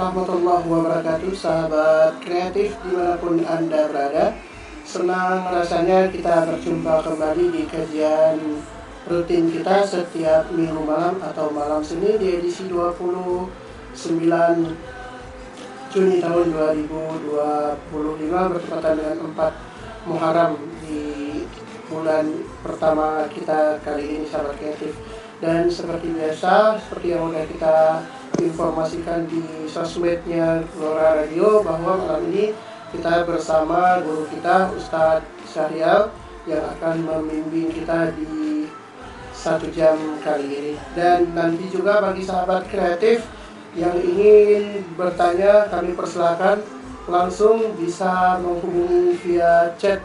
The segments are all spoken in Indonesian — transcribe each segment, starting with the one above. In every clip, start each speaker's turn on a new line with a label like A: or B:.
A: warahmatullahi wabarakatuh, sahabat kreatif dimanapun Anda berada. Senang rasanya kita berjumpa kembali di kajian rutin kita setiap minggu malam atau malam Senin di edisi 29 Juni tahun 2025 bertepatan dengan 4 Muharram di bulan pertama kita kali ini, sahabat kreatif. Dan seperti biasa, seperti yang sudah kita informasikan di sosmednya Glora Radio, bahwa malam ini kita bersama guru kita Ustadz Syahrial yang akan membimbing kita di 1 jam kali ini. Dan nanti juga bagi sahabat kreatif yang ingin bertanya, kami persilakan langsung bisa menghubungi via chat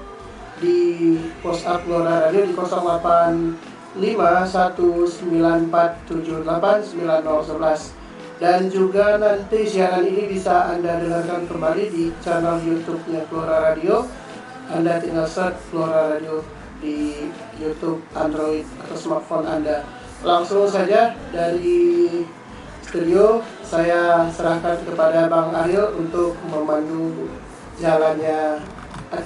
A: di WhatsApp Glora Radio di 085194789011. Dan juga nanti siaran ini bisa Anda dengarkan kembali di channel YouTube-nya Glora Radio. Anda tinggal search Glora Radio di YouTube, Android atau smartphone Anda. Langsung saja dari studio saya serahkan kepada Bang Ariel untuk memandu jalannya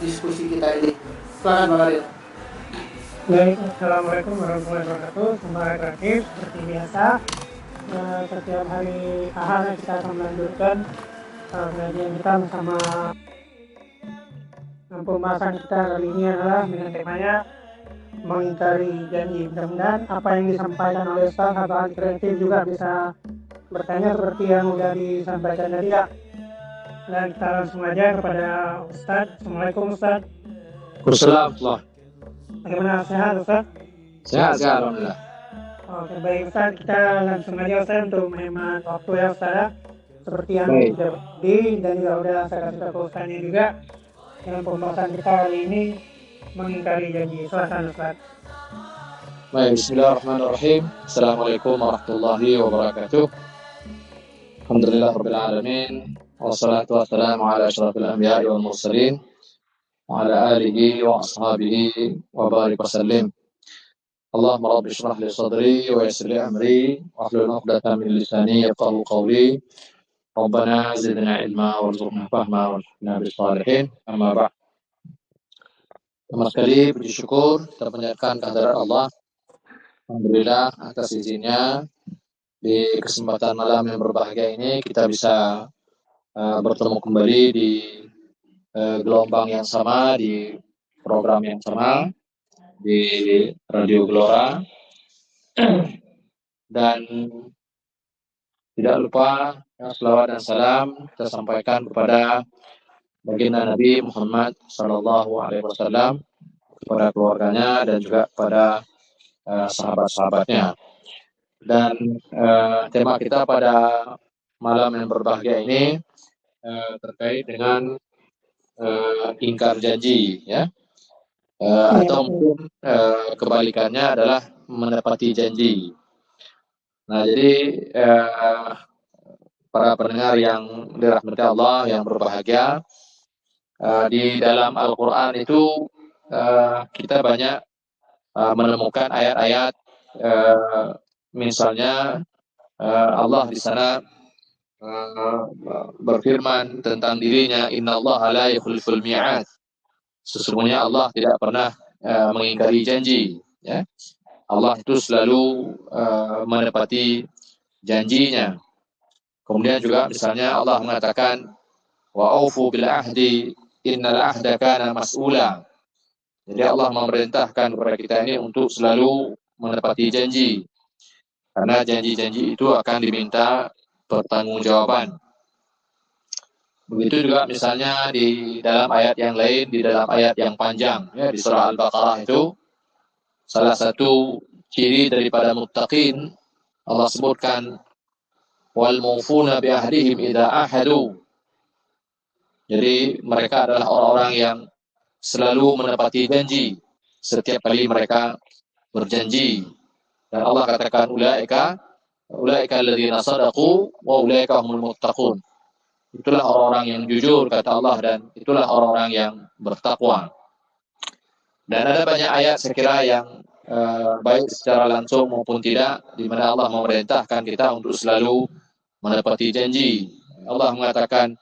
A: diskusi kita ini. Silakan Bang Ariel.
B: Baik, Assalamualaikum warahmatullahi wabarakatuh. Sahabat kreatif, seperti biasa setiap hari Ahad kita akan melanjutkan kajian kita bersama. Pembahasan kita kali ini adalah dengan temanya mengingkari janji. Mudah-mudahan apa yang disampaikan oleh Ustaz sahabat kreatif juga bisa bertanya seperti yang sudah disampaikan tadi. Dan kita langsung aja kepada Ustaz. Assalamualaikum Ustaz.
C: Waalaikumsalam.
B: Bagaimana, sehat Ustaz?
C: Sehat, alhamdulillah.
B: Oke, baik Ustaz, kita langsung aja Ustaz untuk menghemat waktu ya Ustaz. Seperti yang sudah di dan juga sudah saya kasih tahu Ustaznya juga, dalam pembahasan kita kali ini mengingkari janji. Silakan Ustaz.
C: Baik, bismillahirrahmanirrahim. Assalamualaikum warahmatullahi wabarakatuh. Alhamdulillah rabbil alamin. Wassalatu wassalamu ala asyrafil anbiya'i wal mursalin wa ala alihi wa ashabihi wa barik wa sallim. Allahumma rabbi shrah li sadri wa yassir li amri wa hlul 'uqdatam min lisani yafqahu qawli. Rabbana zidna ilma warzuqna fahma warhamna bis salihin. Amma ba'd. Pertama sekali puji syukur kita panjatkan kehadirat Allah. Alhamdulillah atas izinnya di kesempatan malam yang berbahagia ini kita bisa bertemu kembali di gelombang yang sama, di program yang sama di Radio Glora. Dan tidak lupa selawat dan salam kita sampaikan kepada baginda Nabi Muhammad SAW, kepada keluarganya dan juga kepada sahabat-sahabatnya. Dan tema kita pada malam yang berbahagia ini terkait dengan ingkar janji, ya, atau mungkin kebalikannya adalah menepati janji. Nah, jadi para pendengar yang dirahmati Allah yang berbahagia, di dalam Al-Quran itu kita banyak menemukan ayat-ayat, misalnya Allah di sana berfirman tentang dirinya, innallaha la yukhliful mi'ad. Sesungguhnya Allah tidak pernah mengingkari janji, ya. Allah itu selalu menepati janjinya. Kemudian juga misalnya Allah mengatakan wa aufu bil ahdi innal ahda kana mas'ula. Jadi Allah memerintahkan kepada kita ini untuk selalu menepati janji, karena janji-janji itu akan diminta pertanggungjawaban. Begitu juga misalnya di dalam ayat yang lain, di dalam ayat yang panjang, ya, di surah Al-Baqarah itu, salah satu ciri daripada muttaqin Allah sebutkan wal mufuna bi ahdihim idza ahadu. Jadi mereka adalah orang-orang yang selalu menepati janji setiap kali mereka berjanji. Dan Allah katakan ulaika alladzina shadaqu wa ulaika humul muttaqun. Itulah orang-orang yang jujur, kata Allah, dan itulah orang-orang yang bertakwa. Dan ada banyak ayat saya kira yang baik secara langsung maupun tidak, di mana Allah memerintahkan kita untuk selalu menepati janji. Allah mengatakan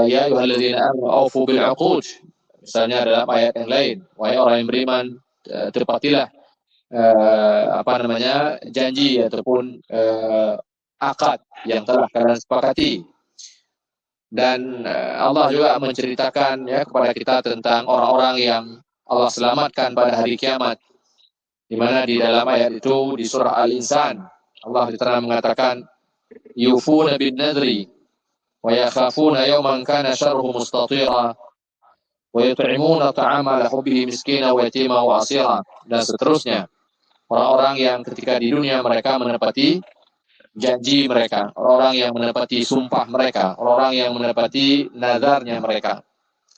C: ya ayyuhalladzina amanu aufu bil uqud. Misalnya dalam ayat yang lain, wahai orang yang beriman, tepatilah janji ataupun akad yang telah kalian sepakati. Dan Allah juga menceritakan ya kepada kita tentang orang-orang yang Allah selamatkan pada hari kiamat, di mana di dalam ayat itu di surah Al-Insan Allah diterang mengatakan yufuna bin nadri wa yakhafuna yawman kana syarruhu mustatira wa yut'imuna ta'ama ala hubbihi miskina wa yatima wa asira, dan seterusnya. Orang-orang yang ketika di dunia mereka menepati janji mereka, orang-orang yang menepati sumpah mereka, orang-orang yang menepati nadarnya mereka.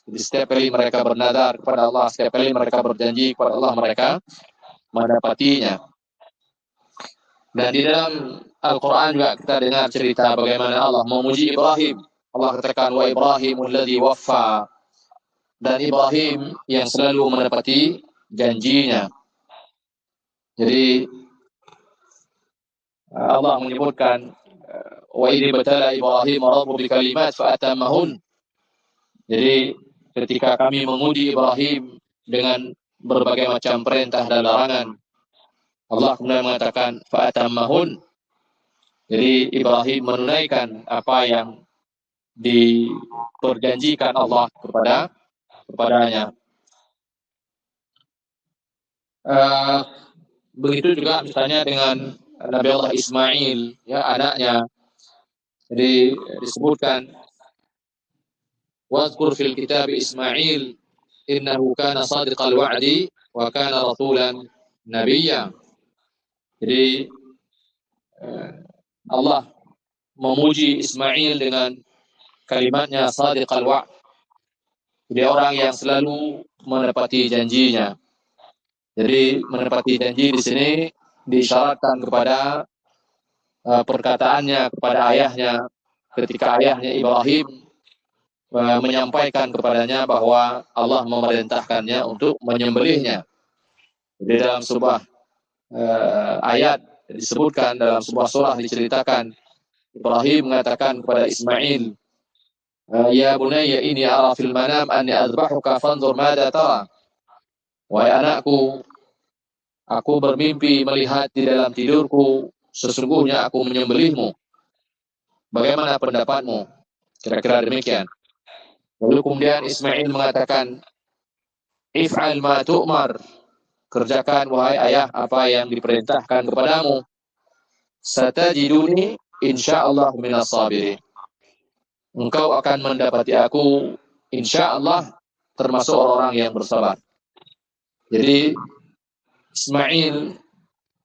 C: Jadi setiap kali mereka bernadar kepada Allah, setiap kali mereka berjanji kepada Allah, mereka mendapatinya. Dan di dalam Al-Quran juga kita dengar cerita bagaimana Allah memuji Ibrahim. Allah katakan wa Ibrahimul ladzi waffa, dan Ibrahim yang selalu menepati janjinya. Jadi Allah menyebutkan wa idh batala Ibrahim rabbuhu bikalimat fa atammahun. Jadi ketika kami menguji Ibrahim dengan berbagai macam perintah dan larangan, Allah kemudian mengatakan fa atammahun. Jadi Ibrahim menunaikan apa yang diperjanjikan Allah kepadanya. Begitu juga misalnya dengan Nabi Allah Ismail, ya, anaknya. Jadi disebutkan wazkur fil kitab Ismail innahu kana sadiqal wa'di wa kana rasulan nabiyya. Jadi Allah memuji Ismail dengan kalimatnya sadiqal wa'd. Dia orang yang selalu menepati janjinya. Jadi menepati janji di sini diisyaratkan kepada perkataannya kepada ayahnya ketika ayahnya Ibrahim menyampaikan kepadanya bahwa Allah memerintahkannya untuk menyembelihnya. Di dalam sebuah ayat disebutkan, dalam sebuah surah diceritakan, Ibrahim mengatakan kepada Ismail, ya bunayya inni ara fil manam anni adbahuka fanzur madza tara. Wahai anakku, aku bermimpi melihat di dalam tidurku, sesungguhnya aku menyembelihmu. Bagaimana pendapatmu? Kira-kira demikian. Lalu kemudian Ismail mengatakan, if'al ma tu'mar. Kerjakan wahai ayah apa yang diperintahkan kepadamu. Satajiduni insyaallah minas sabirin. Engkau akan mendapati aku insyaallah termasuk orang-orang yang bersabar. Jadi Ismail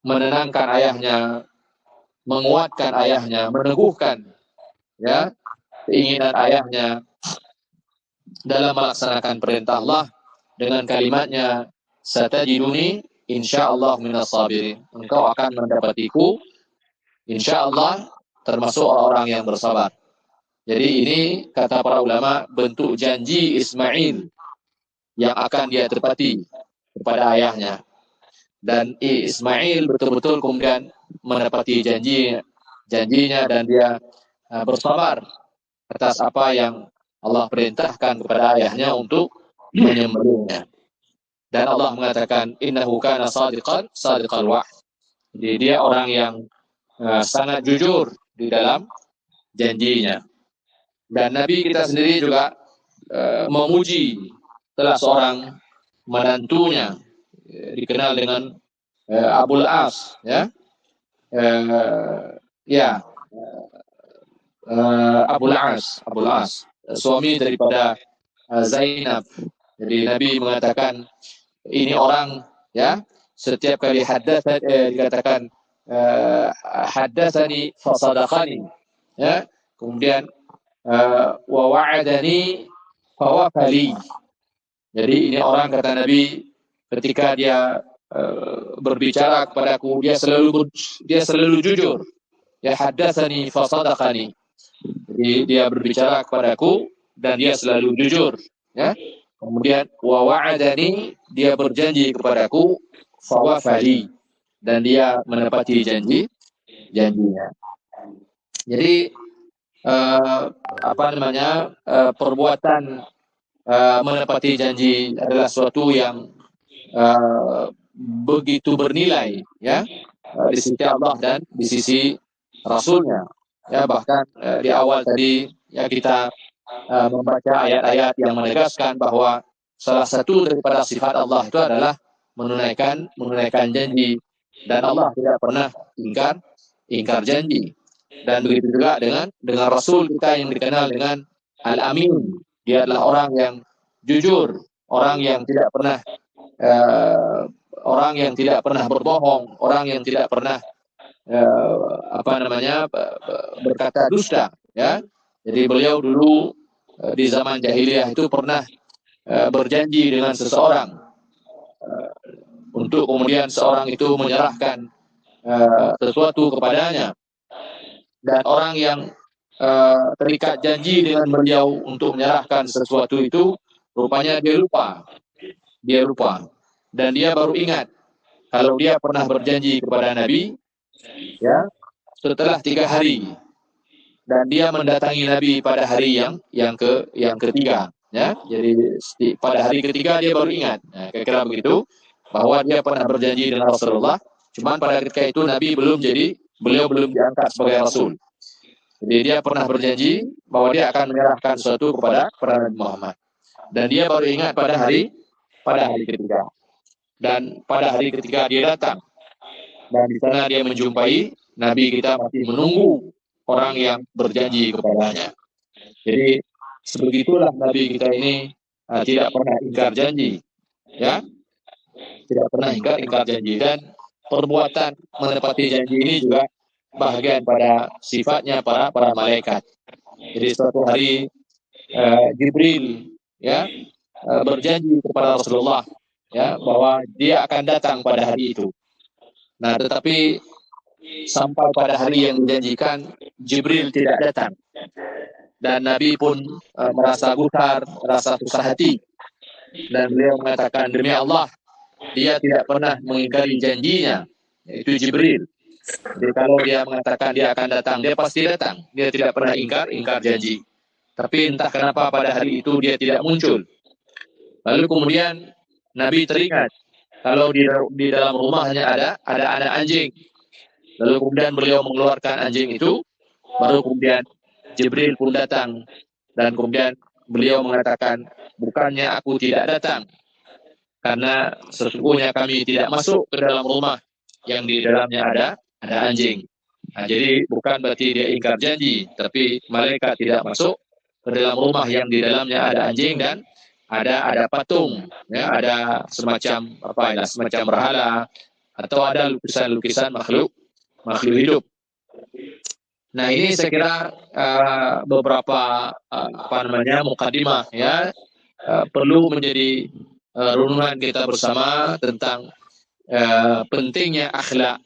C: menenangkan ayahnya, menguatkan ayahnya, meneguhkan ya keinginan ayahnya dalam melaksanakan perintah Allah dengan kalimatnya satajiduni insyaallah minas sabirin. Engkau akan mendapatiku insyaallah termasuk orang-orang yang bersabar. Jadi ini kata para ulama bentuk janji Ismail yang akan dia tepati kepada ayahnya. Dan Ismail betul-betul kemudian menepati janjinya dan dia bersabar atas apa yang Allah perintahkan kepada ayahnya untuk menyembelihnya. Dan Allah mengatakan innahu kana sadiqal wa'd. Jadi dia orang yang sangat jujur di dalam janjinya. Dan Nabi kita sendiri juga memuji salah seorang menantunya, dikenal dengan Abul As, ya, Abul As, suami daripada Zainab. Jadi Nabi mengatakan ini orang, ya, setiap kali dikatakan haddatsani fasadaqani, ya, kemudian wa wa'adani fawafali. Jadi ini orang, kata Nabi, ketika dia berbicara kepadaku, dia selalu jujur. Ya, haddatsani fasadaqani. Jadi dia berbicara kepadaku dan dia selalu jujur, ya. Kemudian wa wa'adani, dia berjanji kepadaku, fawafali, dan dia menepati janjinya. Jadi perbuatan menepati janji adalah suatu yang begitu bernilai, ya, di sisi Allah dan di sisi Rasulnya. Ya, bahkan di awal tadi ya kita membaca ayat-ayat yang menegaskan bahwa salah satu daripada sifat Allah itu adalah menunaikan janji, dan Allah tidak pernah ingkar janji. Dan begitu juga dengan Rasul kita yang dikenal dengan Al-Amin. Dia adalah orang yang jujur, orang yang tidak pernah eh, orang yang tidak pernah berbohong, orang yang tidak pernah berkata dusta, ya. Jadi beliau dulu di zaman jahiliyah itu pernah berjanji dengan seseorang untuk kemudian seorang itu menyerahkan sesuatu kepadanya, dan orang yang terikat janji dengan beliau untuk menyerahkan sesuatu itu rupanya dia lupa dan dia baru ingat kalau dia pernah berjanji kepada Nabi, ya, setelah 3 hari, dan dia mendatangi Nabi pada hari yang ketiga, ya. Jadi pada hari ketiga dia baru ingat, nah, kira-kira begitu, bahwa dia pernah berjanji dengan Rasulullah, cuman pada ketika itu beliau belum diangkat sebagai Rasul. Jadi dia pernah berjanji bahwa dia akan menyerahkan sesuatu kepada Nabi Muhammad, dan dia baru ingat pada hari ketiga. Dan pada hari ketiga dia datang, dan di sana dia menjumpai Nabi kita masih menunggu orang yang berjanji kepadanya. Jadi sebegitulah Nabi kita ini tidak pernah ingkar janji, ya, tidak pernah ingkar janji, dan perbuatan menepati janji ini juga bahagian pada sifatnya para malaikat. Jadi suatu hari Jibril, ya, berjanji kepada Rasulullah, ya, bahwa dia akan datang pada hari itu. Nah, tetapi sampai pada hari yang dijanjikan Jibril tidak datang, dan Nabi pun merasa gusar, merasa susah hati, dan beliau mengatakan, demi Allah, dia tidak pernah mengingkari janjinya, yaitu Jibril. Jadi kalau dia mengatakan dia akan datang, dia pasti datang. Dia tidak pernah ingkar janji. Tapi entah kenapa pada hari itu dia tidak muncul. Lalu kemudian Nabi teringat kalau di dalam rumahnya ada anak anjing. Lalu kemudian beliau mengeluarkan anjing itu, baru kemudian Jibril pun datang, dan kemudian beliau mengatakan, bukannya aku tidak datang, karena sesungguhnya kami tidak masuk ke dalam rumah yang di dalamnya ada anjing. Nah, jadi bukan berarti dia ingkar janji, tapi malaikat tidak masuk ke dalam rumah yang di dalamnya ada anjing dan ada patung, ya, ada semacam semacam berhala, atau ada lukisan makhluk hidup. Nah, ini saya kira beberapa mukadimah, ya, perlu menjadi renungan kita bersama tentang pentingnya akhlak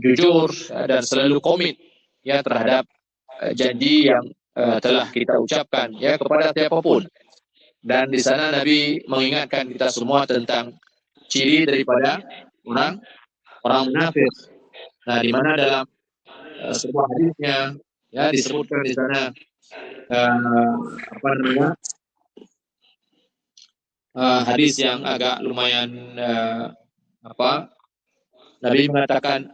C: jujur dan selalu komit, ya, terhadap janji yang telah kita ucapkan, ya, kepada siapapun. Dan di sana Nabi mengingatkan kita semua tentang ciri daripada orang munafik. Nah, di mana dalam sebuah hadisnya, ya, disebutkan di sana hadis yang agak lumayan Nabi mengatakan,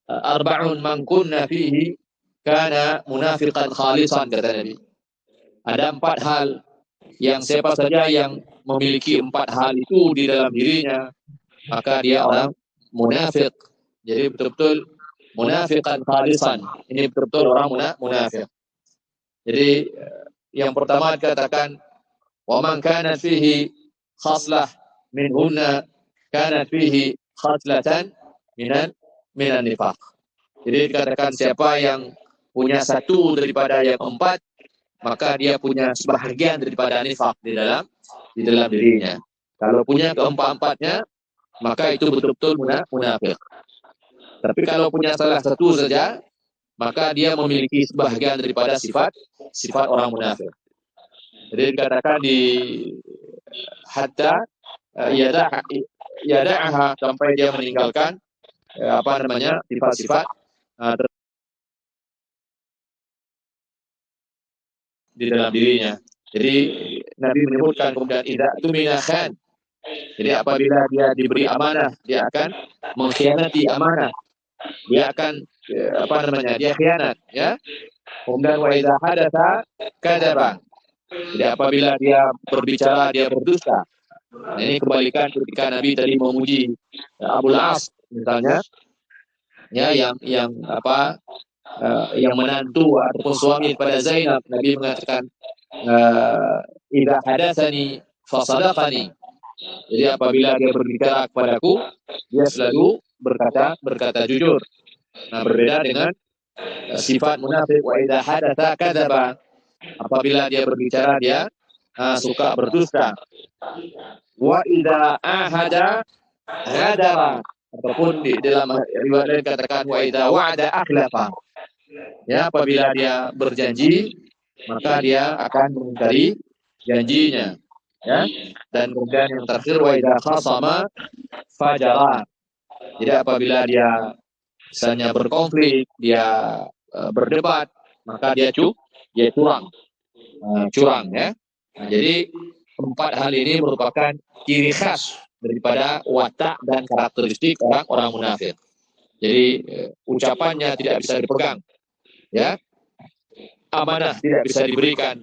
C: arba'un man kunna fihi kana munafiqan khalisan, kata Nabi. Ada 4 hal yang siapa saja yang memiliki 4 hal itu di dalam dirinya, maka dia orang munafik. Jadi betul-betul munafiqan khalisan. Ini betul-betul orang munafik. Jadi yang pertama dikatakan, wa man kana fihi khaslah minhunna kanat fihi khaslatan minan nifaq. Jadi dikatakan siapa yang punya satu daripada yang 4, maka dia punya sebahagian daripada nifaq di dalam dirinya. Kalau punya keempat-empatnya, maka itu betul-betul munafik. Tapi kalau punya salah satu saja, maka dia memiliki sebahagian daripada sifat orang munafik. Jadi dikatakan di hatta yada'aha, sampai dia meninggalkan sifat-sifat di dalam dirinya. Jadi Nabi menyebutkan kemudian idza tumina khan. Jadi apabila dia diberi amanah, dia akan mengkhianati amanah. Dia akan dia khianat, ya. Kemudian wa idza hadatsa kadzaba. Jadi apabila dia berbicara, dia berdusta. Nah, ini kebalikan ketika Nabi tadi memuji Abul As misalnya, ya, yang menantu ataupun suami pada Zainab, Nabi mengatakan idza hadatsani fa sadaqani. Jadi apabila dia berbicara kepadaku, dia selalu berkata jujur. Nah, berbeda dengan sifat munafik, wa idza hadatsa kadzaba. Apabila dia berbicara, dia suka berdusta. Wa idza ahada ghadara. Ataupun di dalam riwayat lain katakan wa idza wa'ada akhlafa. Ya, apabila dia berjanji, maka dia akan mengingkari janjinya. Ya, dan kemudian yang terakhir wa idza khasama fajara. Jadi apabila dia misalnya berkonflik, dia berdebat, maka dia curang, ya. Nah, jadi 4 hal ini merupakan ciri khas daripada watak dan karakteristik orang-orang munafik. Jadi ucapannya tidak bisa dipegang, ya, amanah tidak bisa diberikan,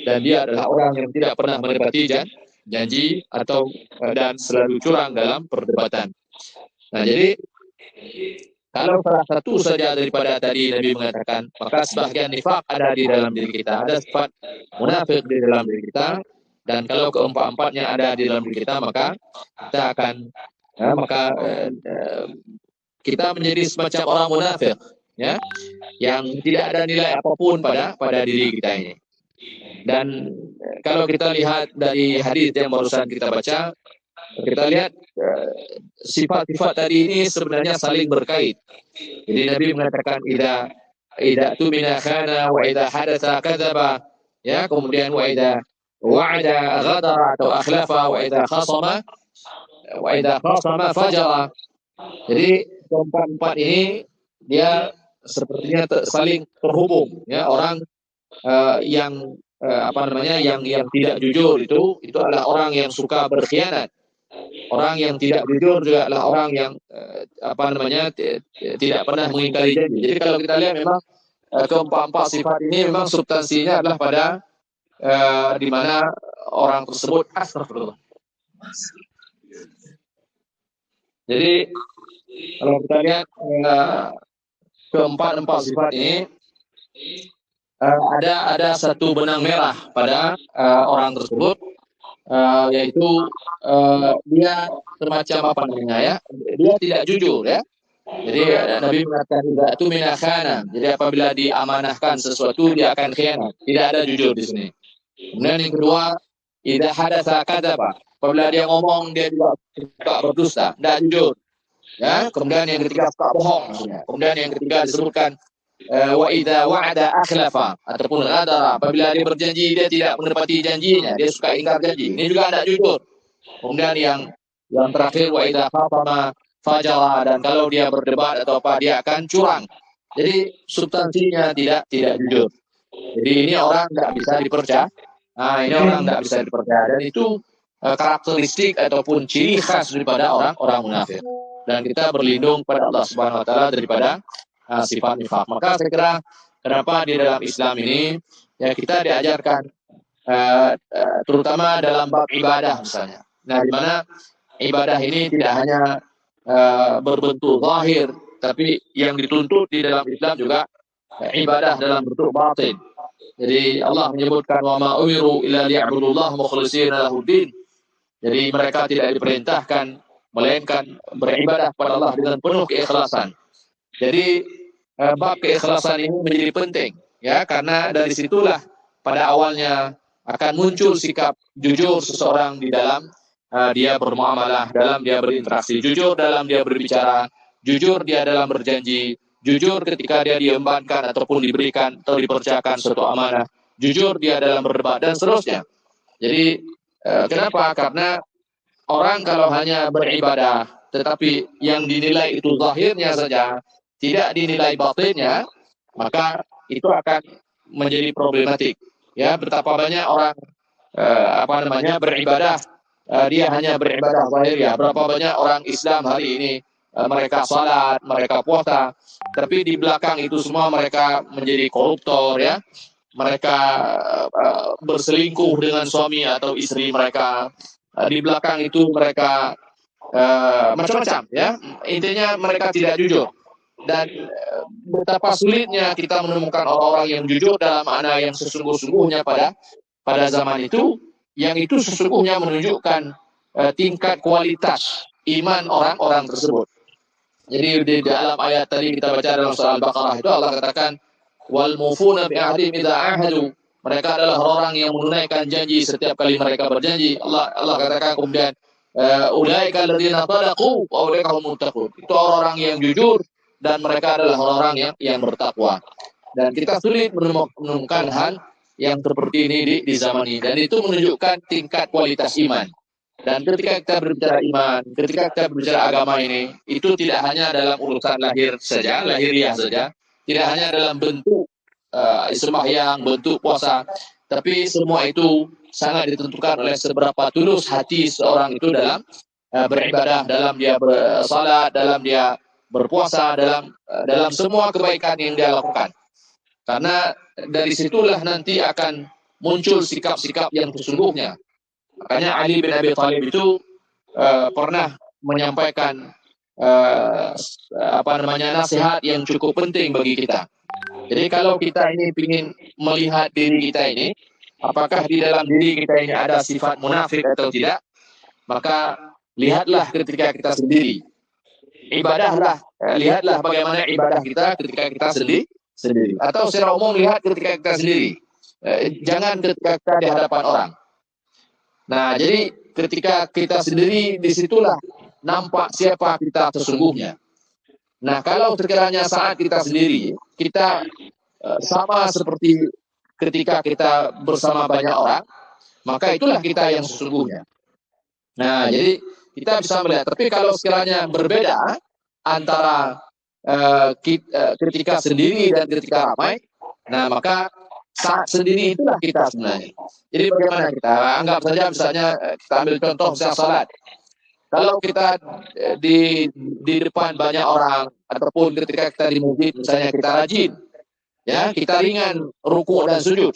C: dan dia adalah orang yang tidak pernah menepati janji atau dan selalu curang dalam perdebatan. Nah, jadi kalau salah satu saja daripada tadi Nabi mengatakan, maka sebagian nifak ada di dalam diri kita, ada sifat munafik di dalam diri kita, dan kalau keempat-empatnya ada di dalam diri kita, maka kita akan kita menjadi semacam orang munafik, ya, yang tidak ada nilai apapun pada diri kita ini. Dan kalau kita lihat dari hadis yang barusan kita baca, kita lihat sifat-sifat tadi ini sebenarnya saling berkait. Jadi Nabi mengatakan idza tumina khana wa idza hadatsa kadzaba, ya, kemudian wa idza wa'ada ghadara atau akhlafa, wa idza khasama fajara. Jadi keempat ini dia sepertinya saling terhubung, ya. Orang yang yang tidak jujur itu adalah orang yang suka berkhianat. Orang yang tidak jujur juga adalah orang yang tidak pernah mengingkari janji. Jadi kalau kita lihat memang keempat sifat ini memang substansinya adalah pada di mana orang tersebut astagfirullah. Jadi kalau kita lihat keempat sifat ini ada satu benang merah pada orang tersebut, yaitu dia semacam ya, dia tidak jujur, ya. Jadi Nabi mengatakan itu minakhana. Jadi apabila diamanahkan sesuatu dia akan khianat, tidak ada jujur di sini. Kemudian yang kedua, idza hadatsa kadzaba. Apabila dia ngomong dia juga suka berdusta, tidak jujur. Ya, kemudian yang ketiga suka bohong maksudnya. Kemudian yang ketiga disebutkan wa idza wa'ada akhlafa ataupun ghadara. Apabila dia berjanji dia tidak menepati janjinya, dia suka ingkar janji. Ini juga tidak jujur. Kemudian yang terakhir wa idza khasama fajara, dan kalau dia berdebat atau apa dia akan curang. Jadi substansinya tidak jujur. Jadi ini orang tidak bisa dipercaya. Nah, ini orang tidak bisa dipercaya, dan itu karakteristik ataupun ciri khas daripada orang munafik. Dan kita berlindung pada Allah Subhanahu wa taala daripada sifat nifak. Maka saya kira kenapa di dalam Islam ini ya kita diajarkan terutama dalam bab ibadah misalnya. Nah, di mana ibadah ini tidak hanya berbentuk zahir, tapi yang dituntut di dalam Islam juga ibadah dalam bentuk batin. Jadi Allah menyebutkan wa ma umiru illa liya'budullaha mukhlishina lahuddin. Jadi mereka tidak diperintahkan melainkan beribadah kepada Allah dengan penuh keikhlasan. Jadi bab keikhlasan ini menjadi penting, ya, karena dari situlah pada awalnya akan muncul sikap jujur seseorang di dalam dia bermuamalah, dalam dia berinteraksi, jujur dalam dia berbicara, jujur dia dalam berjanji, jujur ketika dia diembankan ataupun diberikan atau dipercayakan suatu amanah, jujur dia dalam berdebat dan seterusnya. Jadi kenapa? Karena orang kalau hanya beribadah tetapi yang dinilai itu zahirnya saja, tidak dinilai batinnya, maka itu akan menjadi problematik. Ya, betapa banyak orang beribadah, dia hanya beribadah zahir ya. Berapa banyak orang Islam hari ini mereka salat, mereka puasa, tapi di belakang itu semua mereka menjadi koruptor ya. Mereka berselingkuh dengan suami atau istri mereka. Di belakang itu mereka macam-macam ya. Intinya mereka tidak jujur. Dan betapa sulitnya kita menemukan orang-orang yang jujur dalam makna yang sesungguh-sungguhnya pada zaman itu, yang itu sesungguhnya menunjukkan tingkat kualitas iman orang-orang tersebut. Jadi di dalam ayat tadi kita baca dalam surah Al-Baqarah itu Allah katakan wal mufuna bi ahdihim idza ahadu. Mereka adalah orang yang menunaikan janji setiap kali mereka berjanji. Allah katakan kemudian ulaika alladziina sadaqu wa ulaika humut muttaqun. Itu orang-orang yang jujur dan mereka adalah orang-orang yang bertakwa. Dan kita sulit menemukan hal yang seperti ini di zaman ini, dan itu menunjukkan tingkat kualitas iman. Dan ketika kita berbicara iman, ketika kita berbicara agama ini, itu tidak hanya dalam urusan lahiriah saja, tidak hanya dalam bentuk sembahyang, bentuk puasa, tapi semua itu sangat ditentukan oleh seberapa tulus hati seorang itu dalam beribadah, dalam dia bersalat, dalam dia berpuasa, dalam semua kebaikan yang dia lakukan. Karena dari situlah nanti akan muncul sikap-sikap yang sesungguhnya. Makanya Ali bin Abi Thalib itu pernah menyampaikan nasihat yang cukup penting bagi kita. Jadi kalau kita ini ingin melihat diri kita ini, apakah di dalam diri kita ini ada sifat munafik atau tidak, maka lihatlah ketika kita sendiri. Ibadahlah, lihatlah bagaimana ibadah kita ketika kita sendiri. Atau secara umum lihat ketika kita sendiri. Jangan ketika kita di hadapan orang. Nah, jadi ketika kita sendiri, disitulah nampak siapa kita sesungguhnya. Nah, kalau sekiranya saat kita sendiri, kita sama seperti ketika kita bersama banyak orang, maka itulah kita yang sesungguhnya. Nah, jadi kita bisa melihat. Tapi kalau sekiranya berbeda antara ketika sendiri dan ketika ramai, nah maka saat sendiri itulah kita sebenarnya. Jadi bagaimana kita anggap saja, misalnya kita ambil contoh misalnya salat. Kalau kita di depan banyak orang ataupun ketika kita di masjid misalnya kita rajin, ya kita ringan ruku' dan sujud.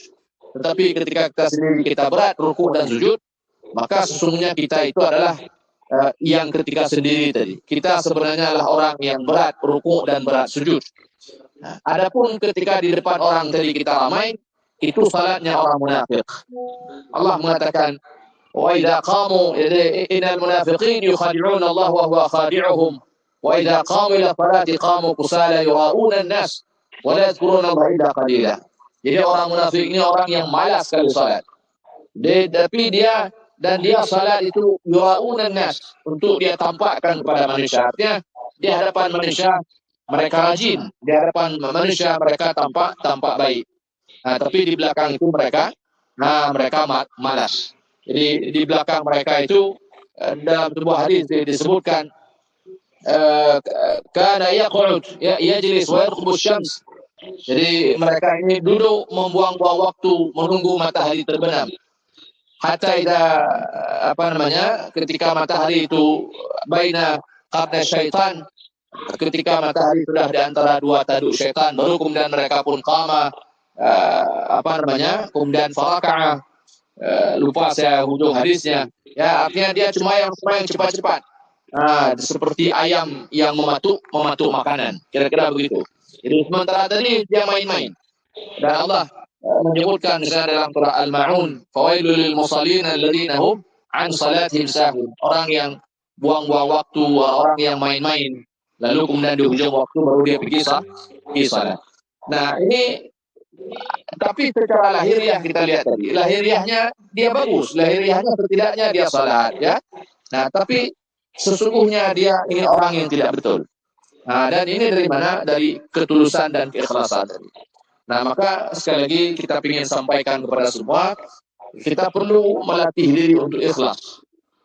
C: Tetapi ketika kita sendiri kita berat ruku' dan sujud, maka sesungguhnya kita itu adalah yang ketika sendiri tadi. Kita sebenarnya adalah orang yang berat ruku' dan berat sujud. Nah, adapun ketika di depan orang tadi kita ramai, itu salatnya orang munafik. Allah mengatakan, wa idza qamu innal munafiqin yukhadi'una Allah wa huwa khadi'uhum wa idza qamu ila salati qamu kusala yura'una an-nas wa la yadhkuruna Allah illa qalila. Jadi orang munafik ini orang yang malas sekali salat. Tapi dia salat itu yura'una an-nas, untuk dia tampakkan kepada manusia. Artinya di hadapan manusia mereka rajin, di hadapan manusia mereka tampak baik. Nah, tapi di belakang itu mereka malas. Jadi di belakang mereka itu dalam sebuah hadis disebutkan kana yaq'ud yajlis wa yarqubu syams. Jadi mereka ini duduk membuang-buang waktu menunggu matahari terbenam. Hatta ketika matahari itu baina qarna syaitan, ketika matahari sudah di antara dua tanduk syaitan, baru kemudian mereka pun qama kemudian faraka'a, lupa saya hujung hadisnya. Ya, artinya dia cuma yang cepat-cepat. Seperti ayam yang mematuk makanan. Kira-kira begitu. Jadi sementara tadi dia main-main. Dan Allah menyebutkan misalnya dalam surah Al-Ma'un, fawailul lil musallin alladziina hum an salatihim sahun. Orang yang buang-buang waktu, orang yang main-main, lalu kemudian di ujung waktu baru dia pergi salat. Nah, ini tapi secara lahiriah kita lihat tadi, lahiriahnya dia bagus, lahiriahnya setidaknya dia salat, ya. Nah, tapi sesungguhnya dia ini orang yang tidak betul. Nah, dan ini dari mana? Dari ketulusan dan keikhlasan tadi. Nah, maka sekali lagi kita ingin sampaikan kepada semua, kita perlu melatih diri untuk ikhlas.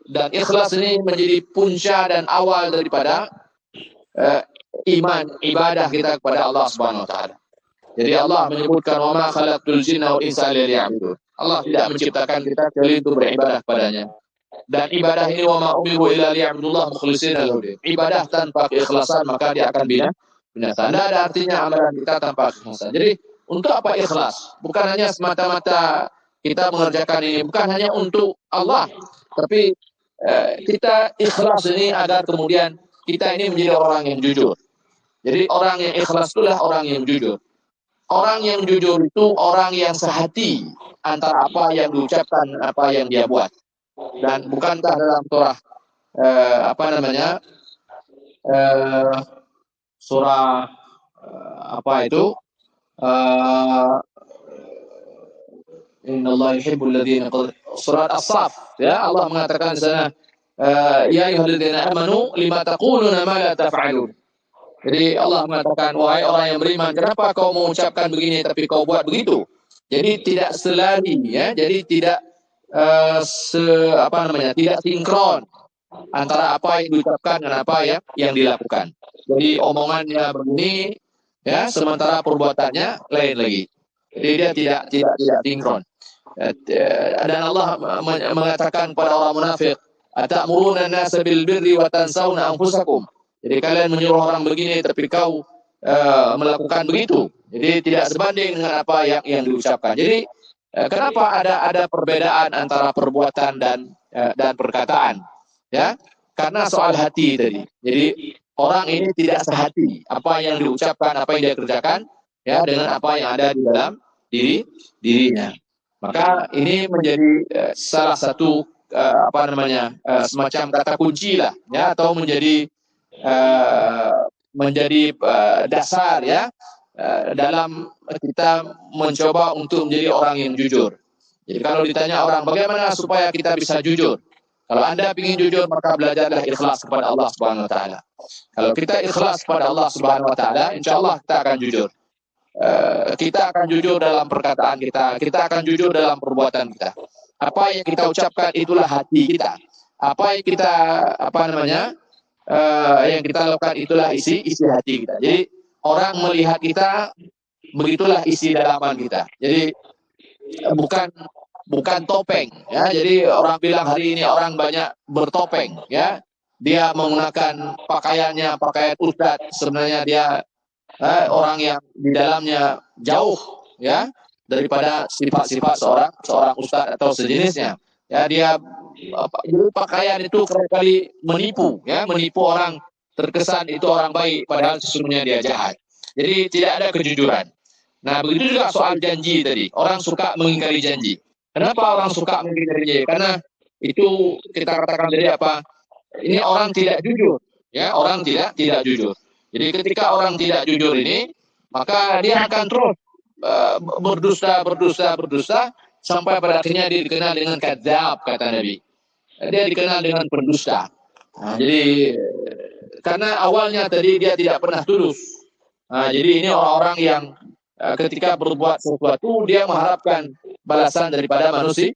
C: Dan ikhlas ini menjadi punca dan awal daripada iman, ibadah kita kepada Allah Subhanahu wa taala. Jadi Allah menyebutkan wa ma khalaqtul jinna wal insa illa liya'budun. Allah tidak menciptakan kita kecuali untuk beribadah kepadanya. Dan ibadah ini wa ma umiru illa liya'budullah mukhlishina lahu din. Ibadah tanpa keikhlasan maka dia akan binasa. Tidak ada artinya amalan kita tanpa keikhlasan. Jadi untuk apa ikhlas? Bukan hanya semata-mata kita mengerjakan ini, bukan hanya untuk Allah, tapi kita ikhlas ini agar kemudian kita ini menjadi orang yang jujur. Jadi orang yang ikhlas itulah orang yang jujur. Orang yang jujur itu orang yang sehati antara apa yang diucapkan dan apa yang dia buat. Dan bukankah dalam surah surah apa itu? Innallaha yuhibbul ladzina surat As-Saff, ya, Allah mengatakan di sana ya ayyuhalladzina amanu lima taquluna ma la taf'alun. Jadi Allah mengatakan, wahai orang yang beriman, kenapa kau mengucapkan begini tapi kau buat begitu? Jadi tidak selari, ya. Jadi tidak tidak sinkron antara apa yang diucapkan dan apa yang dilakukan. Jadi omongannya begini, ya, sementara perbuatannya lain lagi. Jadi dia tidak sinkron. Dan Allah mengatakan pada orang munafik, atamuruna an-nasa bil birri wa tansawna anfusakum. Jadi kalian menyuruh orang begini tapi kau melakukan begitu. Jadi tidak sebanding dengan apa yang diucapkan. Jadi kenapa ada perbedaan antara perbuatan dan perkataan? Ya, karena soal hati tadi. Jadi orang ini tidak sehati apa yang diucapkan, apa yang dia kerjakan, ya, dengan apa yang ada di dalam dirinya. Maka ini menjadi salah satu semacam kata kunci lah, ya, atau menjadi dasar, ya, dalam kita mencoba untuk menjadi orang yang jujur. Jadi kalau ditanya orang bagaimana supaya kita bisa jujur, kalau Anda ingin jujur maka belajarlah ikhlas kepada Allah Subhanahu Wa Taala. Kalau kita ikhlas kepada Allah Subhanahu Wa Taala, insya Allah kita akan jujur. Kita akan jujur dalam perkataan kita, kita akan jujur dalam perbuatan kita. Apa yang kita ucapkan itulah hati kita. Apa yang kita yang kita lakukan itulah isi hati kita. Jadi orang melihat kita, begitulah isi dalaman kita. Jadi bukan topeng, ya. Jadi orang bilang hari ini orang banyak bertopeng, ya. Dia menggunakan pakaian ustadz, sebenarnya dia orang yang di dalamnya jauh, ya, daripada sifat-sifat seorang ustadz atau sejenisnya. Ya, dia pakaian itu kali menipu, ya, menipu orang, terkesan itu orang baik padahal sesungguhnya dia jahat. Jadi tidak ada kejujuran. Nah, begitu juga soal janji tadi. Orang suka mengingkari janji. Kenapa orang suka mengingkari janji? Karena itu kita katakan tadi apa? Ini orang tidak jujur, ya, orang tidak jujur. Jadi ketika orang tidak jujur ini, maka dia akan terus berdusta sampai pada akhirnya dia dikenal dengan kadzab, kata Nabi. Dia dikenal dengan pendusta. Nah, jadi karena awalnya tadi dia tidak pernah tulus. Nah, jadi ini orang-orang yang ketika berbuat sesuatu dia mengharapkan balasan daripada manusia.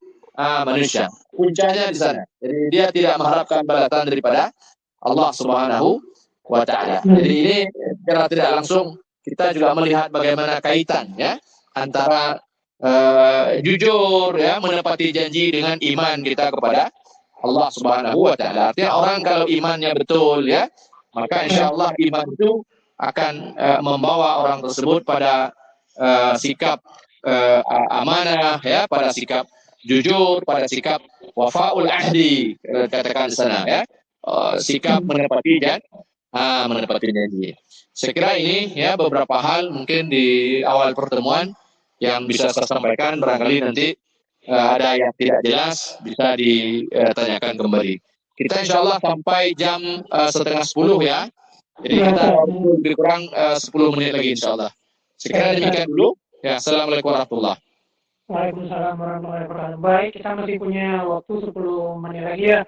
C: Puncaknya di sana. Jadi dia tidak mengharapkan balasan daripada Allah Subhanahu Wa Ta'ala. Jadi ini secara tidak langsung kita juga melihat bagaimana kaitan, ya, antara jujur, ya, menepati janji dengan iman kita kepada Allah Subhanahu Wa Ta'ala. Artinya orang kalau imannya betul, ya, maka insya Allah iman itu akan membawa orang tersebut pada sikap amanah, ya, pada sikap jujur, pada sikap wafaul ahdi, katakan di sana, ya, sikap menepati janji. Saya kira ini, ya, beberapa hal mungkin di awal pertemuan yang bisa saya sampaikan. Barangkali nanti ada yang tidak jelas bisa ditanyakan kembali. Kita insya Allah sampai jam 9:30, ya. Jadi kita lebih kurang 10 menit lagi insya Allah. Saya kira demikian dulu. Ya, Assalamualaikum warahmatullahi wabarakatuh.
B: Waalaikumsalam warahmatullahi wabarakatuh. Baik, kita masih punya waktu 10 menit lagi, ya.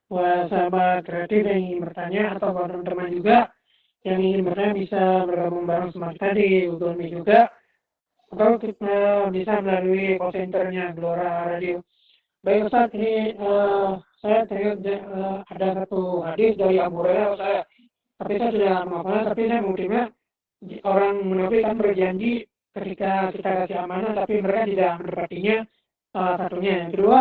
B: Buat sahabat kreatif yang ingin bertanya atau buat teman-teman juga yang ingin bertanya bisa bergabung bareng sama kita di Google Meet juga, atau kita bisa melalui call centernya Gelora Radio. Baik Ustaz, ini saya teringat ada satu hadis dari Abu Hurairah, tapi saya sudah menghafalnya, tapi saya mengutipnya, orang munafik kan berjanji ketika kita kasih amanah tapi mereka tidak menepatinya, salah satunya. Yang kedua,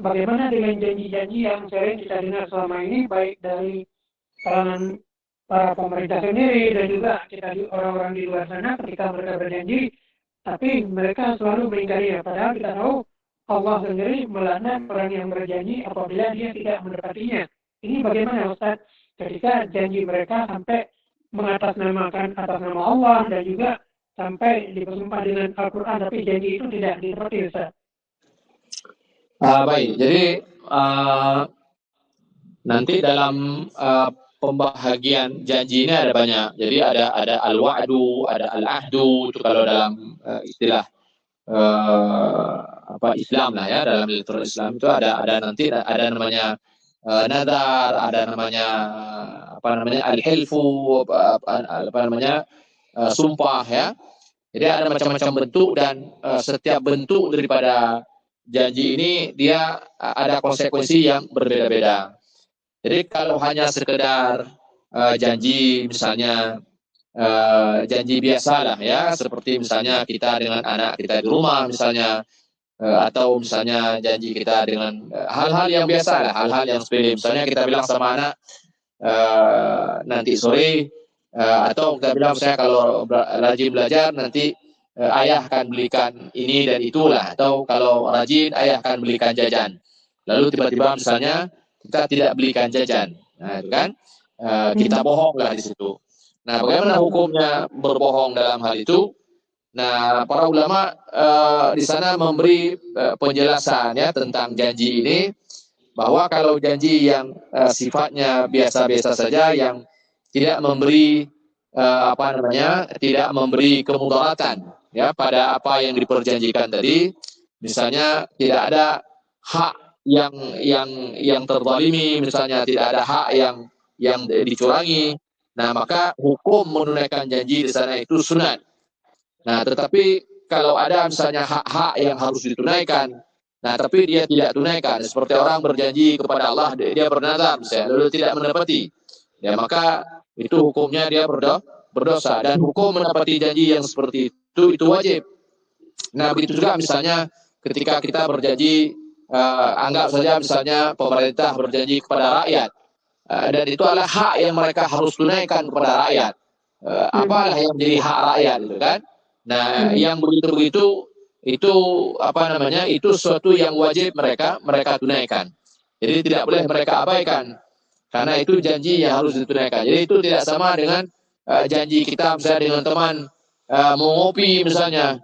B: bagaimana dengan janji-janji yang sering kita dengar selama ini, baik dari kalangan para pemerintah sendiri dan juga kita orang-orang di luar sana, ketika mereka berjanji tapi mereka selalu mengingkarinya, padahal kita tahu Allah sendiri melaknat orang yang berjanji apabila dia tidak menepatinya. Ini bagaimana Ustaz ketika janji mereka sampai mengatasnamakan atas nama Allah dan juga sampai dipersumpah dengan Al-Quran, tapi janji itu tidak ditepati Ustaz.
C: Baik, jadi nanti dalam pembahagian janji ini ada banyak. Jadi ada al-wa'du, ada al-ahdu, itu kalau dalam istilah Islam lah ya, dalam literatur Islam itu ada nanti ada namanya nadar, ada namanya al-hilfu, sumpah ya. Jadi ada macam-macam bentuk dan setiap bentuk daripada janji ini dia ada konsekuensi yang berbeda-beda. Jadi kalau hanya sekedar janji misalnya janji biasa lah ya, seperti misalnya kita dengan anak kita di rumah misalnya, atau misalnya janji kita dengan hal-hal yang biasa lah, hal-hal yang sepele. Misalnya kita bilang sama anak nanti sore, atau kita bilang misalnya kalau rajin belajar nanti ayah akan belikan ini dan itulah, atau kalau rajin ayah akan belikan jajan. Lalu tiba-tiba misalnya kita tidak belikan jajan, nah itu kan kita bohong lah di situ. Nah, bagaimana hukumnya berbohong dalam hal itu? Nah, para ulama di sana memberi penjelasan ya tentang janji ini, bahwa kalau janji yang sifatnya biasa-biasa saja, yang tidak memberi tidak memberi kemudaratan ya pada apa yang diperjanjikan tadi, misalnya tidak ada hak yang terzalimi, misalnya tidak ada hak yang dicurangi, nah maka hukum menunaikan janji di sana itu sunat. Nah, tetapi kalau ada misalnya hak-hak yang harus ditunaikan, nah tapi dia tidak tunaikan, seperti orang berjanji kepada Allah, dia bernazar misalnya, lalu tidak menepati, ya maka itu hukumnya dia berdosa, dan hukum menepati janji yang seperti itu wajib. Nah, begitu juga misalnya ketika kita berjanji, anggap saja misalnya pemerintah berjanji kepada rakyat, dan itu adalah hak yang mereka harus tunaikan kepada rakyat. Apalah yang menjadi hak rakyat itu kan? Nah, yang begitu-begitu itu itu sesuatu yang wajib mereka tunaikan. Jadi tidak boleh mereka abaikan, karena itu janji yang harus ditunaikan. Jadi itu tidak sama dengan janji kita misalnya dengan teman mau ngopi misalnya.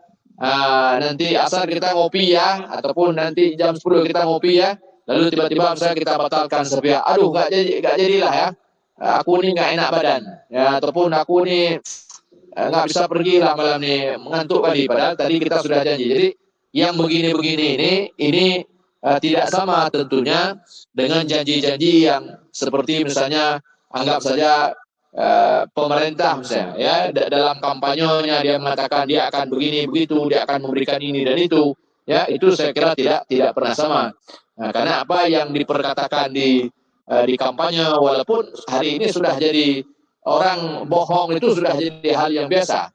C: Nanti asal kita ngopi ya, ataupun nanti jam 10 kita ngopi ya, lalu tiba-tiba misalnya kita batalkan sepihak, aduh gak jadilah ya, aku ini gak enak badan ya, ataupun aku ini gak bisa pergi lah malam ini, mengantuk kali, padahal tadi kita sudah janji. Jadi yang begini-begini ini tidak sama tentunya dengan janji-janji yang seperti misalnya anggap saja pemerintah misalnya ya, dalam kampanyenya dia mengatakan dia akan begini begitu, dia akan memberikan ini dan itu ya, itu saya kira tidak pernah sama. Nah, karena apa yang diperkatakan di kampanye, walaupun hari ini sudah jadi orang bohong itu sudah jadi hal yang biasa.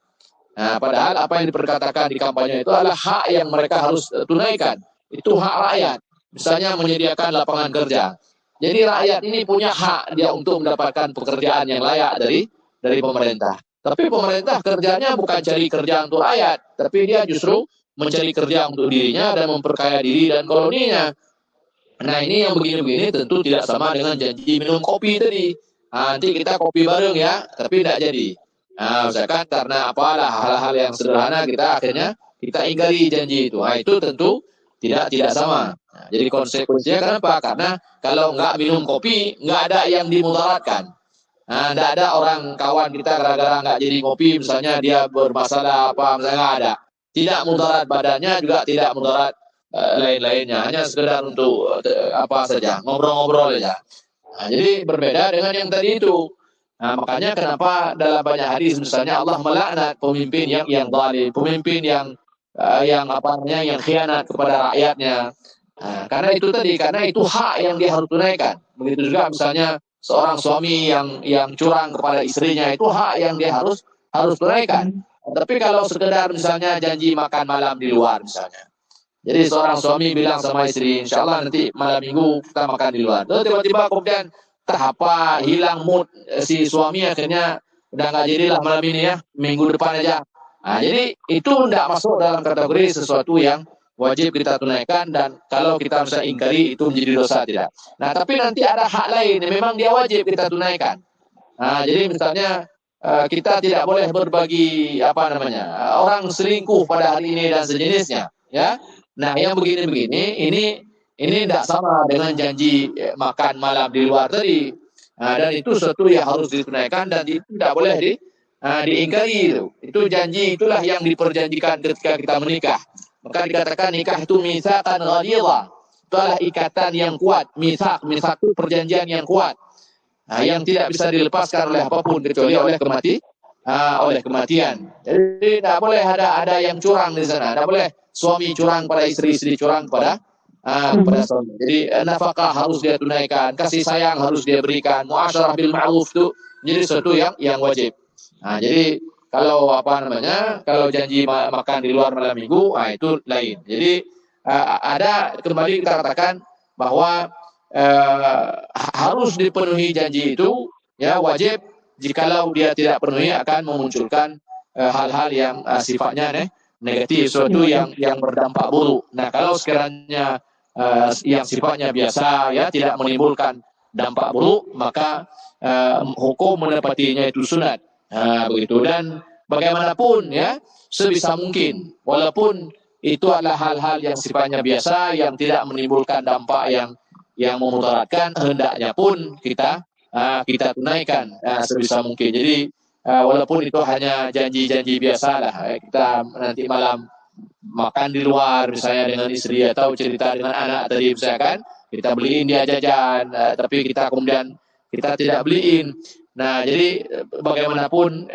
C: Nah, padahal apa yang diperkatakan di kampanye itu adalah hak yang mereka harus tunaikan. Itu hak rakyat. Misalnya menyediakan lapangan kerja. Jadi rakyat ini punya hak dia untuk mendapatkan pekerjaan yang layak dari pemerintah. Tapi pemerintah kerjanya bukan cari kerja untuk rakyat, tapi dia justru mencari kerja untuk dirinya dan memperkaya diri dan koloninya. Nah, ini yang begini-begini tentu tidak sama dengan janji minum kopi tadi. Nanti kita kopi bareng ya, tapi tidak jadi. Nah, misalkan karena apalah hal-hal yang sederhana kita ingkari janji itu. Nah, itu tentu tidak sama. Nah, jadi konsekuensinya kenapa? Karena kalau nggak minum kopi, nggak ada yang dimudaratkan. Nah, nggak ada orang kawan kita gara-gara nggak jadi kopi, misalnya dia bermasalah apa, misalnya nggak ada. Tidak mudarat badannya, juga tidak mudarat lain-lainnya. Hanya sekedar untuk apa saja, ngobrol-ngobrol saja. Nah, jadi berbeda dengan yang tadi itu. Nah, makanya kenapa dalam banyak hadis misalnya Allah melaknat pemimpin yang zalim, pemimpin yang khianat kepada rakyatnya. Nah, karena itu tadi, karena itu hak yang dia harus tunaikan. Begitu juga misalnya seorang suami yang curang kepada istrinya, itu hak yang dia harus tunaikan. Tapi kalau sekedar misalnya janji makan malam di luar misalnya. Jadi seorang suami bilang sama istri, insya Allah nanti malam minggu kita makan di luar. Terus tiba-tiba kemudian apa hilang mood si suami, akhirnya udah nggak jadilah malam ini ya, minggu depan aja. Nah, jadi itu tidak masuk dalam kategori sesuatu yang wajib kita tunaikan, dan kalau kita bisa ingkari itu menjadi dosa tidak. Nah, tapi nanti ada hak lain yang memang dia wajib kita tunaikan. Nah, jadi misalnya kita tidak boleh berbagi orang selingkuh pada hari ini dan sejenisnya, ya. Nah, yang begini-begini ini tidak sama dengan janji makan malam di luar tadi. Dan itu sesuatu yang harus ditunaikan dan itu tidak boleh diingkari. Itu janji, itulah yang diperjanjikan ketika kita menikah. Maka dikatakan nikah itu mitsaqan ghalidha. Itu adalah ikatan yang kuat. Mitsaq itu perjanjian yang kuat. Yang tidak bisa dilepaskan oleh apapun kecuali oleh kematian. Jadi tidak boleh ada yang curang di sana. Tidak boleh suami curang pada istri, istri curang pada suami. Jadi nafkah harus dia tunaikan, kasih sayang harus dia berikan, muasyarah bil ma'ruf itu jadi sesuatu yang wajib. Jadi kalau kalau janji makan di luar malam minggu, itu lain. Jadi ada kembali kita katakan bahwa harus dipenuhi janji itu, ya wajib. Jikalau dia tidak penuhi akan memunculkan hal-hal yang sifatnya negatif, sesuatu yang berdampak buruk. Nah, kalau sekiranya yang sifatnya biasa, ya tidak menimbulkan dampak buruk, maka hukum menepatinya itu sunat. Begitu. Dan bagaimanapun ya, sebisa mungkin, walaupun itu adalah hal-hal yang sifatnya biasa, yang tidak menimbulkan dampak yang memudaratkan, hendaknya pun kita tunaikan sebisa mungkin. Jadi walaupun itu hanya janji-janji biasa lah, kita nanti malam makan di luar misalnya dengan istri, atau cerita dengan anak tadi misalkan, kita beliin dia jajan, tapi kita kemudian kita tidak beliin. Nah, jadi bagaimanapun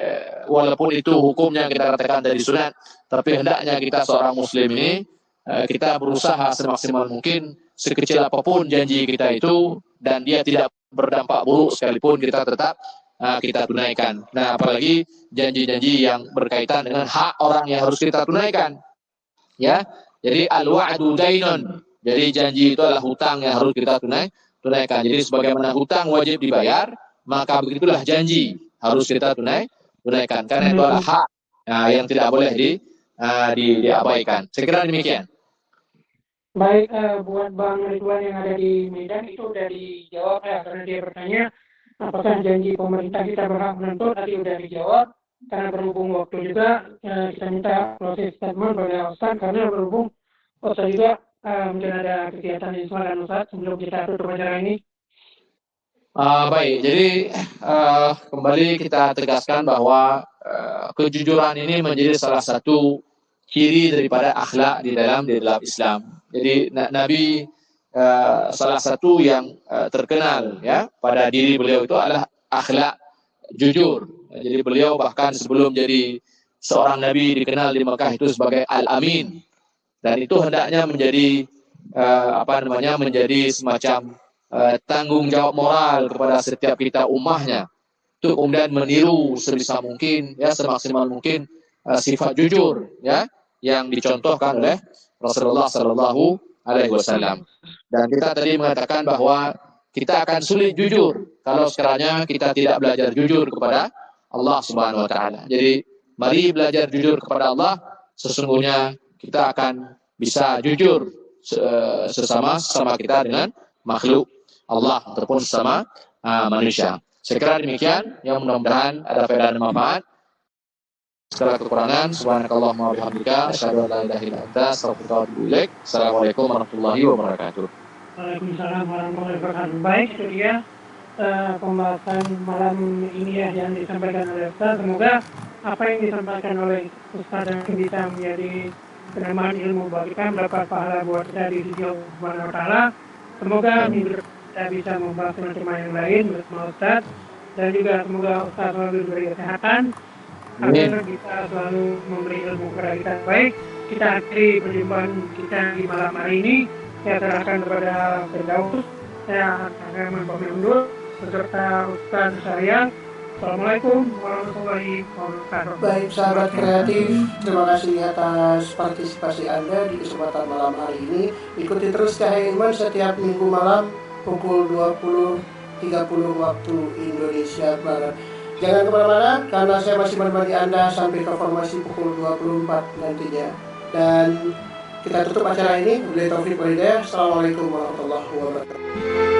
C: walaupun itu hukumnya kita katakan dari sunat, tapi hendaknya kita seorang muslim ini kita berusaha semaksimal mungkin, sekecil apapun janji kita itu, dan dia tidak berdampak buruk sekalipun, kita tetap kita tunaikan. Nah, apalagi janji-janji yang berkaitan dengan hak orang yang harus kita tunaikan. Ya, jadi al-wa'du dainun. Jadi janji itu adalah hutang yang harus kita tunaikan. Jadi sebagaimana hutang wajib dibayar, maka begitulah janji harus kita tunaikan. Karena itu adalah hak yang tidak boleh diabaikan. Saya kira demikian.
B: Baik, buat Bang Ridwan yang ada di Medan itu sudah dijawab ya, karena dia bertanya apakah janji pemerintah kita berhak menuntut, tadi sudah dijawab. Karena berhubung waktu juga, kita minta closing statement oleh Ustaz, karena berhubung Ustaz juga mungkin ada kegiatan di sekolah Ustaz sebelum kita tutup acara ini.
C: Baik, jadi kembali kita tegaskan bahwa kejujuran ini menjadi salah satu ciri daripada akhlak di dalam Islam. Jadi Nabi salah satu yang terkenal ya pada diri beliau itu adalah akhlak jujur. Jadi beliau bahkan sebelum jadi seorang nabi dikenal di Mekah itu sebagai Al-Amin, dan itu hendaknya menjadi menjadi semacam tanggung jawab moral kepada setiap kita ummahnya, untuk kemudian meniru sebisa mungkin ya, semaksimal mungkin sifat jujur ya yang dicontohkan oleh Rasulullah Sallallahu Alaihi Wasallam. Dan kita tadi mengatakan bahwa kita akan sulit jujur kalau sekiranya kita tidak belajar jujur kepada Allah Subhanahu Wa Taala. Jadi mari belajar jujur kepada Allah. Sesungguhnya kita akan bisa jujur sesama kita dengan makhluk Allah ataupun sesama manusia. Saya kira demikian. Yang mudah-mudahan ada faedah dan manfaat. Segala kekurangan, subhanakallahumma wa bihamdika, asyhadu an la ilaha illa anta, astaghfiruka wa atubu ilaik. Assalamualaikum warahmatullahi wabarakatuh.
B: Waalaikumsalam warahmatullahi wabarakatuh. Baik, itu dia pembahasan malam ini ya yang disampaikan oleh Ustaz. Semoga apa yang disampaikan oleh Ustaz dan bisa menjadi penambahan ilmu bagi kita, mendapat pahala buat kita di sisi Allah Subhanahu Wa Taala. Semoga minggu depan kita bisa membahas tema yang lain bersama Ustaz, dan juga semoga Ustaz selalu diberi kesehatan agar bisa selalu memberi ilmu kepada kita. Baik, kita akhiri perjumpaan kita di malam hari ini. Saya serahkan kepada Firdaus. Saya akan pamit undur beserta Ustaz saya Assalamualaikum warahmatullahi wabarakatuh.
A: Baik sahabat kreatif, terima kasih atas partisipasi Anda di kesempatan malam hari ini. Ikuti terus Cahaya Iman setiap minggu malam pukul 20.30 waktu Indonesia Barat. Jangan kemana-mana karena saya masih menemani Anda sampai ke formasi pukul 24 nantinya. Dan kita tutup acara ini. Wabillahi taufiq wal hidayah. Assalamualaikum warahmatullahi wabarakatuh.